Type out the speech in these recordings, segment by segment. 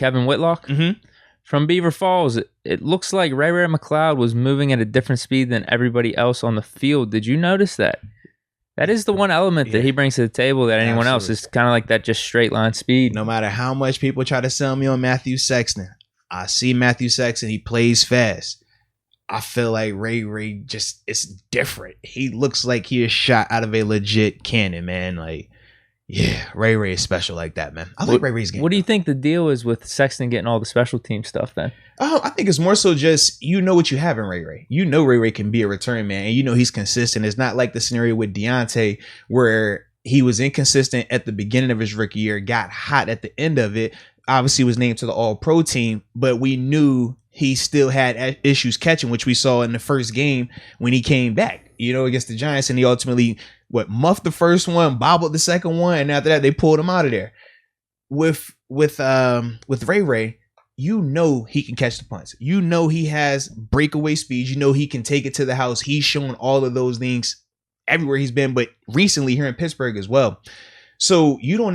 Kevin Whitlock. Mm-hmm. From Beaver Falls, it looks like Ray McLeod was moving at a different speed than everybody else on the field. Did you notice that? That is the one element that he brings to the table that anyone else is kind of like that just straight line speed. No matter how much people try to sell me on Matthew Sexton, I see Matthew Sexton. He plays fast. I feel like Ray just it's different. He looks like he is shot out of a legit cannon, man. Like, yeah, Ray is special like that, man. I like Ray's game. What do you think the deal is with Sexton getting all the special team stuff then? Oh, I think it's more so just you know what you have in Ray. You know Ray can be a return man, and you know he's consistent. It's not like the scenario with Deontay where he was inconsistent at the beginning of his rookie year, got hot at the end of it. Obviously was named to the All-Pro team, but we knew he still had issues catching, which we saw in the first game when he came back, against the Giants, and he ultimately muffed the first one, bobbled the second one, and after that they pulled him out of there. With Ray, he can catch the punts. He has breakaway speed. He can take it to the house. He's shown all of those things everywhere he's been, but recently here in Pittsburgh as well. So you don't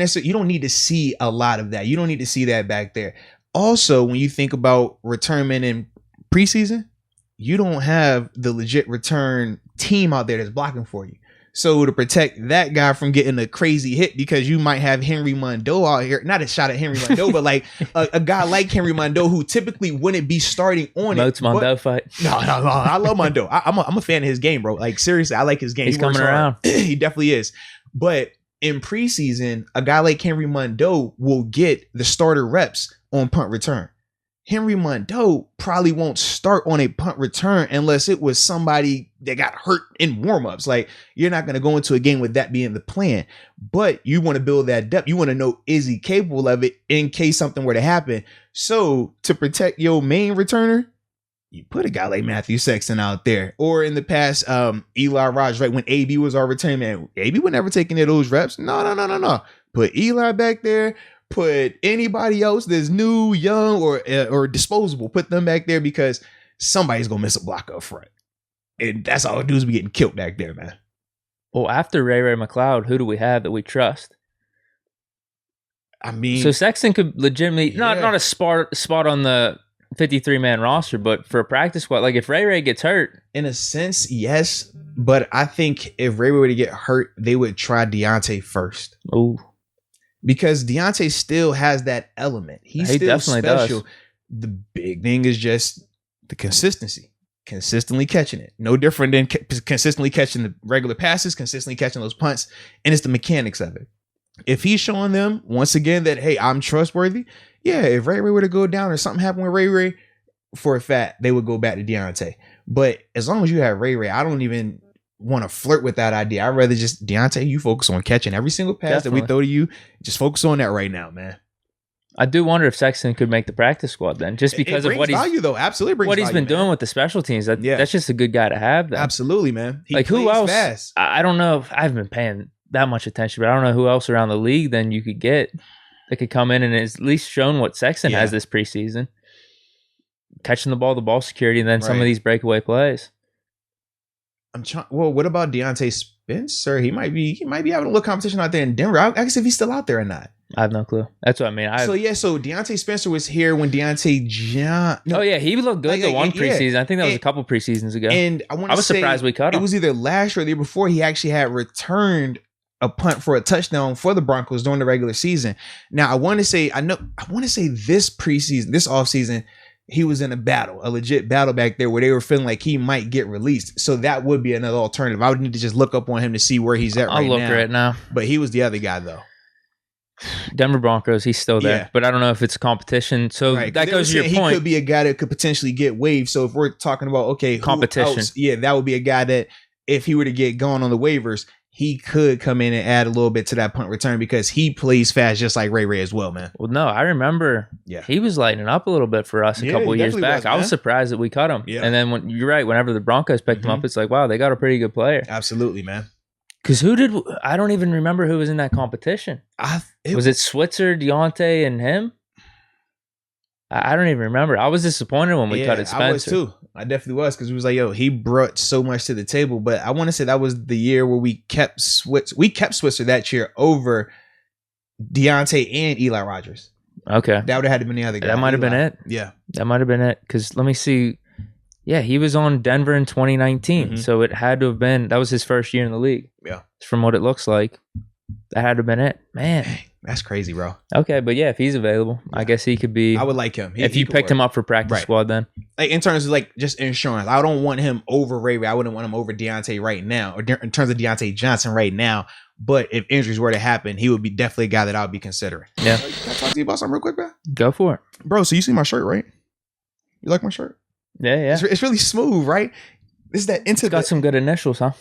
need to see a lot of that. You don't need to see that back there. Also, when you think about return men in preseason, you don't have the legit return team out there that's blocking for you. So to protect that guy from getting a crazy hit, because you might have Henry Mondeau out here, not a shot at Henry Mondeau, but like a guy like Henry Mondeau who typically wouldn't be starting on Moats Mondeau fight. No. I love Mondeau. I'm a fan of his game, bro. Like seriously, I like his game. He's coming around. He definitely is. But in preseason, a guy like Henry Mondeau will get the starter reps on punt return. Henry Mondeau probably won't start on a punt return unless it was somebody that got hurt in warmups. Like, you're not going to go into a game with that being the plan, but you want to build that depth. You want to know, is he capable of it in case something were to happen? So to protect your main returner, you put a guy like Matthew Sexton out there. Or in the past, Eli Rogers, right? When AB was our return man, AB would never take any of those reps. No. Put Eli back there. Put anybody else that's new, young, or disposable. Put them back there because somebody's gonna miss a block up front, and that's all dudes be getting killed back there, man. Well, after Ray McLeod, who do we have that we trust? I mean, so Sexton could legitimately not a spot on the 53-man roster, but for a practice squad. Like if Ray gets hurt, in a sense, yes. But I think if Ray were to get hurt, they would try Deontay first. Ooh. Because Deontay still has that element. He still special. Does. The big thing is just the consistency. Consistently catching it. No different than consistently catching the regular passes, consistently catching those punts. And it's the mechanics of it. If he's showing them, once again, that, hey, I'm trustworthy. Yeah, if Ray were to go down or something happened with Ray, for a fact, they would go back to Deontay. But as long as you have Ray, I don't even want to flirt with that idea. I'd rather just, Deontay, you focus on catching every single pass that we throw to you. Just focus on that right now, man. I do wonder if Sexton could make the practice squad then, just because of what he's though. Absolutely brings what he's value, been doing with the special teams. That's just a good guy to have. Then. Absolutely, man. Like who else? Fast. I don't know. I haven't been paying that much attention, but I don't know who else around the league then you could get that could come in and at least shown what Sexton has this preseason, catching the ball security, and then some of these breakaway plays. Well, what about Deontay Spencer? He might be having a little competition out there in Denver. I guess if he's still out there or not. I have no clue. That's what I mean. So Deontay Spencer was here when Deontay John. No, he looked good the one preseason. Yeah. I think that was a couple preseasons ago. And I was surprised we cut him. It was either last year or the year before he actually had returned a punt for a touchdown for the Broncos during the regular season. Now I want to say this preseason, this offseason, he was in a legit battle back there where they were feeling like he might get released. So that would be another alternative. I would need to just look up on him to see where he's at right now. I'll look right now. But he was the other guy, though. Denver Broncos, he's still there. But I don't know if it's competition. So that goes to your point. He could be a guy that could potentially get waived. So if we're talking about, competition. That would be a guy that if he were to get gone on the waivers, he could come in and add a little bit to that punt return because he plays fast just like Ray as well, man. Well, no, I remember he was lighting up a little bit for us a couple of years back. I was surprised that we cut him. Yeah. And then you're right, whenever the Broncos picked him up, it's like, wow, they got a pretty good player. Absolutely, man. Because I don't even remember who was in that competition. Was it Switzer, Deontay, and him? I don't even remember. I was disappointed when we cut it, Spencer. I was too. I definitely was because we was like, he brought so much to the table. But I want to say that was the year where we kept Switzer that year over Deontay and Eli Rogers. Okay. That would have had to been the other guy. That might have been it. Yeah. That might have been it. Because let me see. Yeah, he was on Denver in 2019. Mhm. So it had to have been, that was his first year in the league. Yeah. From what it looks like. That had to have been it. Man. That's crazy, bro. Okay, but yeah, if he's available, I guess he could be. I would like him. If you picked him up for practice squad, then. Like in terms of like just insurance, I don't want him over Ray Ray. I wouldn't want him over Deontay right now, or in terms of Deontay Johnson right now. But if injuries were to happen, he would be definitely a guy that I would be considering. Yeah. Can I talk to you about something real quick, bro? Go for it. Bro, so you see my shirt, right? You like my shirt? Yeah. It's really smooth, right? This is that into got some good initials, huh?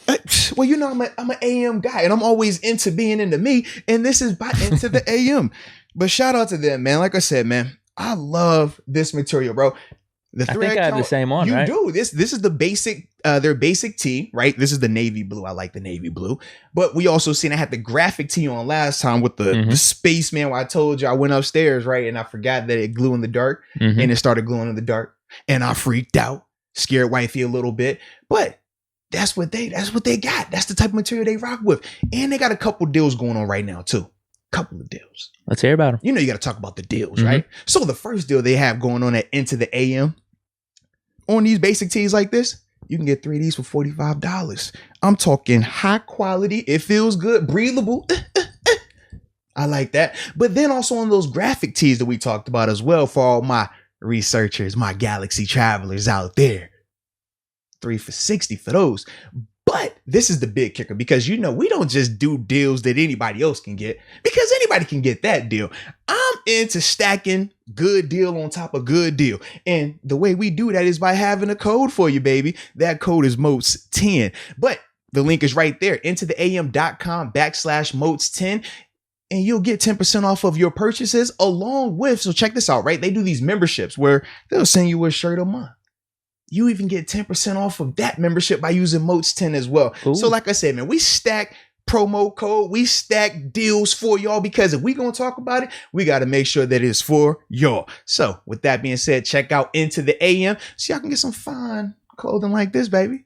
Well, you know, I'm an AM guy, and I'm always into being into me, and this is by into the AM. But shout out to them, man. Like I said, man, I love this material, bro. I think I have the same one, right? You do. This is the basic, their basic tee, right? This is the navy blue. I like the navy blue. But we also seen I had the graphic tee on last time with the spaceman where I told you I went upstairs, right? And I forgot that it glue in the dark, and it started glowing in the dark. And I freaked out, scared wifey a little bit. But that's what they got. That's the type of material they rock with. And they got a couple deals going on right now, too. Couple of deals. Let's hear about them. You know you got to talk about the deals, right? So the first deal they have going on at Into the AM, on these basic tees like this, you can get 3 of these for $45. I'm talking high quality. It feels good, breathable. I like that. But then also on those graphic tees that we talked about as well for all my researchers, my galaxy travelers out there. 3 for $60 for those. But this is the big kicker, because you know we don't just do deals that anybody else can get, because anybody can get that deal. I'm into stacking good deal on top of good deal. And the way we do that is by having a code for you, baby. That code is MOATS10. But the link is right there, intotheam.com/MOATS10. And you'll get 10% off of your purchases along with, so check this out, right? They do these memberships where they'll send you a shirt a month. You even get 10% off of that membership by using MOATS10 as well. Ooh. So like I said, man, we stack promo code, we stack deals for y'all, because if we gonna talk about it, we got to make sure that it's for y'all. So with that being said, check out Into the AM so y'all can get some fine clothing like this, baby.